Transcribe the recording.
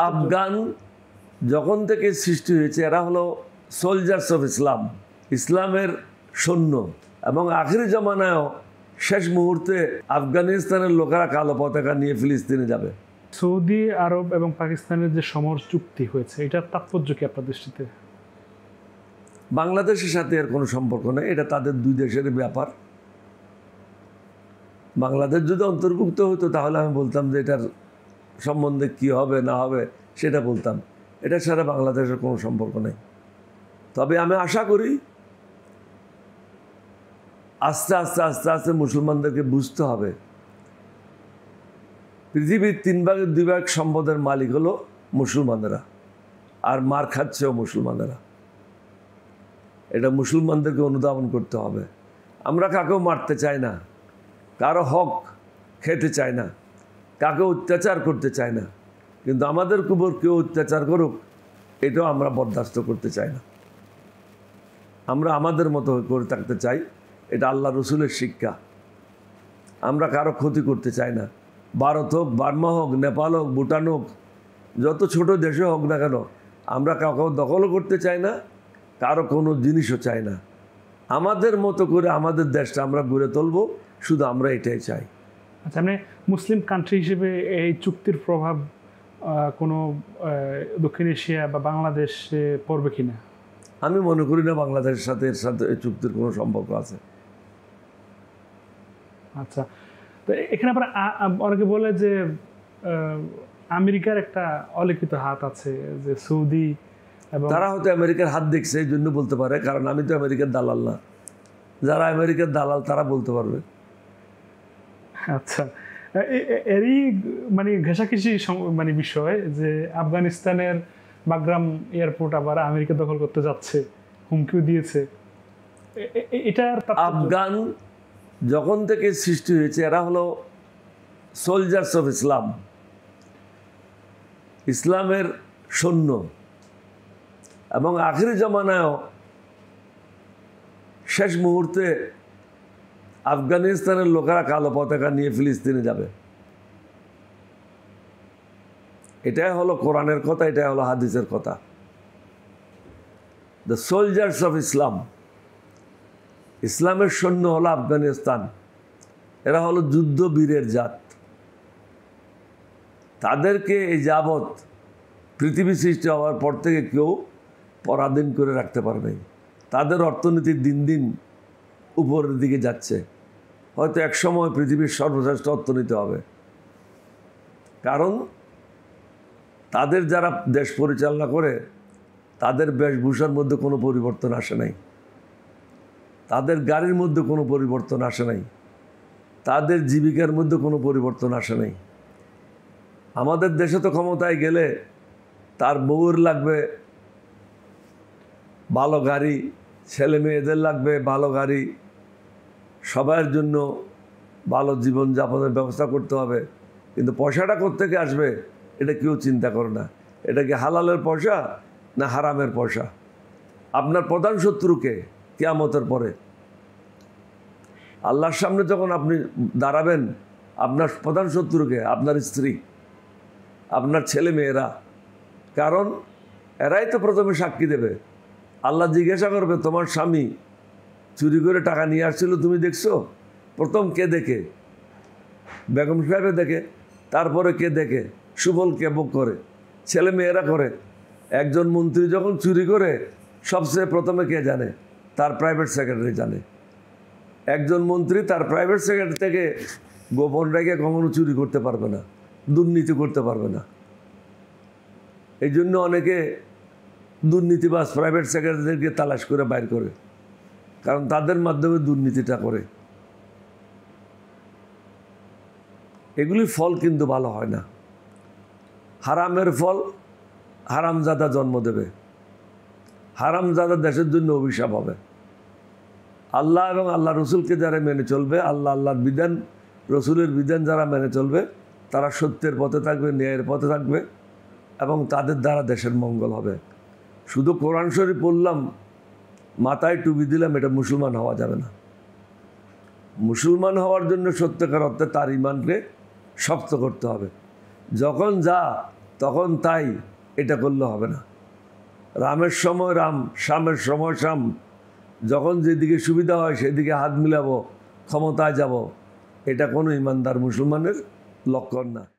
আফগান যখন থেকে সৃষ্টি হয়েছে এরা হলো সোলজার্স অফ ইসলাম, ইসলামের সৈন্য। এবং আখেরি জমানায়ও শেষ মুহূর্তে আফগানিস্তানের লোকেরা কালো পতাকা নিয়ে ফিলিস্তিনে যাবে। সৌদি আরব এবং পাকিস্তানের যে সমর চুক্তি হয়েছে, এটার তাৎপর্য কি আপনার দৃষ্টিতে? বাংলাদেশের সাথে এর কোনো সম্পর্ক নেই, এটা তাদের দুই দেশের ব্যাপার। বাংলাদেশ যদি অন্তর্ভুক্ত হতো তাহলে আমি বলতাম যে এটার সম্বন্ধে কি হবে না হবে সেটা বলতাম। এটা ছাড়া বাংলাদেশের কোনো সম্পর্ক নেই। তবে আমি আশা করি আস্তে আস্তে আস্তে আস্তে মুসলমানদেরকে বুঝতে হবে পৃথিবীর 3/2 সম্পদের মালিক হলো মুসলমানেরা, আর মার খাচ্ছেও মুসলমানেরা। এটা মুসলমানদেরকে অনুধাবন করতে হবে। আমরা কাকেও মারতে চাই না, কারো হক খেতে চাই না, কাকে অত্যাচার করতে চাই না, কিন্তু আমাদের উপর কেউ অত্যাচার করুক এটাও আমরা বরদাস্ত করতে চাই না। আমরা আমাদের মতো করে থাকতে চাই, এটা আল্লাহ রসুলের শিক্ষা। আমরা কারো ক্ষতি করতে চাই না। ভারত হোক, বার্মা হোক, নেপাল হোক, ভুটান হোক, যত ছোট দেশে হোক না কেন, আমরা কাউকে দখলও করতে চাই না, কারো কোনো জিনিসও চাই না। আমাদের মতো করে আমাদের দেশটা আমরা গড়ে তুলব, শুধু আমরা এটাই চাই। আচ্ছা, মানে মুসলিম কান্ট্রি হিসেবে এই চুক্তির প্রভাব কোনো দক্ষিণ এশিয়া বা বাংলাদেশে পড়বে কিনা? আমি মনে করি না বাংলাদেশের সাথে এর সাথে এই চুক্তির কোনো সম্পর্ক আছে। আচ্ছা, তো এখানে আবার অনেকে বলে যে আমেরিকার একটা অলিখিত হাত আছে, যে সৌদি এবং তারা হয়তো আমেরিকার হাত দেখছে এই জন্য বলতে পারে, কারণ আমি তো আমেরিকার দালাল না। যারা আমেরিকার দালাল তারা বলতে পারবে। আচ্ছা, এরই মানে ঘেঁষাঘেঁষি মানে বিষয় যে আফগানিস্তানের বাগরাম এয়ারপোর্ট আবার আমেরিকা দখল করতে যাচ্ছে, হুমকিও দিয়েছে। এটার আফগান যখন থেকে সৃষ্টি হয়েছে এরা হলো সোলজার্স অফ ইসলাম, ইসলামের সৈন্য। এবং আখেরি জমানায়ও শেষ মুহূর্তে আফগানিস্তানের লোকেরা কালো পতাকা নিয়ে ফিলিস্তিনে যাবে। এটাই হলো কোরআনের কথা, এটাই হলো হাদিসের কথা। দ্য সোলজার্স অফ ইসলাম, ইসলামের সৈন্য হলো আফগানিস্তান। এরা হলো যুদ্ধবীরের জাত। তাদেরকে এই যাবৎ পৃথিবী সৃষ্টি হওয়ার পর থেকে কেউ পরাধীন করে রাখতে পারে নাই। তাদের অর্থনীতি দিন দিন উপরের দিকে যাচ্ছে। হয়তো এক সময় পৃথিবীর সর্বশ্রেষ্ঠ অর্থনীতি হবে, কারণ তাদের যারা দেশ পরিচালনা করে তাদের বেশভূষার মধ্যে কোনো পরিবর্তন আসে নাই, তাদের গাড়ির মধ্যে কোনো পরিবর্তন আসে নাই, তাদের জীবিকার মধ্যে কোনো পরিবর্তন আসে নাই। আমাদের দেশে তো ক্ষমতায় গেলে তার বউয়ের লাগবে ভালো গাড়ি, ছেলে মেয়েদের লাগবে ভালো গাড়ি, সবার জন্য ভালো জীবনযাপনের ব্যবস্থা করতে হবে। কিন্তু পয়সাটা কোত্থেকে আসবে এটা কেউ চিন্তা করে না। এটা কি হালালের পয়সা না হারামের পয়সা? আপনার প্রধান শত্রুকে কিয়ামতের পরে আল্লাহর সামনে যখন আপনি দাঁড়াবেন, আপনার প্রধান শত্রুকে আপনার স্ত্রী, আপনার ছেলে মেয়েরা। কারণ এরাই তো প্রথমে সাক্ষী দেবে। আল্লাহ জিজ্ঞাসা করবে, তোমার স্বামী চুরি করে টাকা নিয়ে আসছিল, তুমি দেখছো? প্রথম কে দেখে? বেগম সাহেবে দেখে, তারপরে কে দেখে? সুফল কে ভোগ করে? ছেলে মেয়েরা করে। একজন মন্ত্রী যখন চুরি করে সবচেয়ে প্রথমে কে জানে? তার প্রাইভেট সেক্রেটারি জানে। একজন মন্ত্রী তার প্রাইভেট সেক্রেটারি থেকে গোপন রেখে কখনো চুরি করতে পারবে না, দুর্নীতি করতে পারবে না। এই জন্য অনেকে দুর্নীতিবাজ প্রাইভেট সেক্রেটারিদেরকে তালাশ করে বাইর করে, কারণ তাদের মাধ্যমে দুর্নীতিটা করে। এগুলির ফল কিন্তু ভালো হয় না। হারামের ফল হারামজাদা জন্ম দেবে। হারামজাদা দেশের জন্য অভিশাপ হবে। আল্লাহ এবং আল্লাহ রসুলকে যারা মেনে চলবে, আল্লাহর বিধান রসুলের বিধান যারা মেনে চলবে, তারা সত্যের পথে থাকবে, ন্যায়ের পথে থাকবে, এবং তাদের দ্বারা দেশের মঙ্গল হবে। শুধু কোরআন শরীফ পড়লাম, মাথায় টুপি দিলাম, এটা মুসলমান হওয়া যাবে না। মুসলমান হওয়ার জন্য সত্যকার অর্থে তার ইমানকে শক্ত করতে হবে। যখন যা তখন তাই এটা করলে হবে না। রামের সময় রাম, শামের সময় শাম, যখন যেদিকে সুবিধা হয় সেদিকে হাত মিলাবো, ক্ষমতায় যাব, এটা কোনো ইমানদার মুসলমানের লক্ষণ না।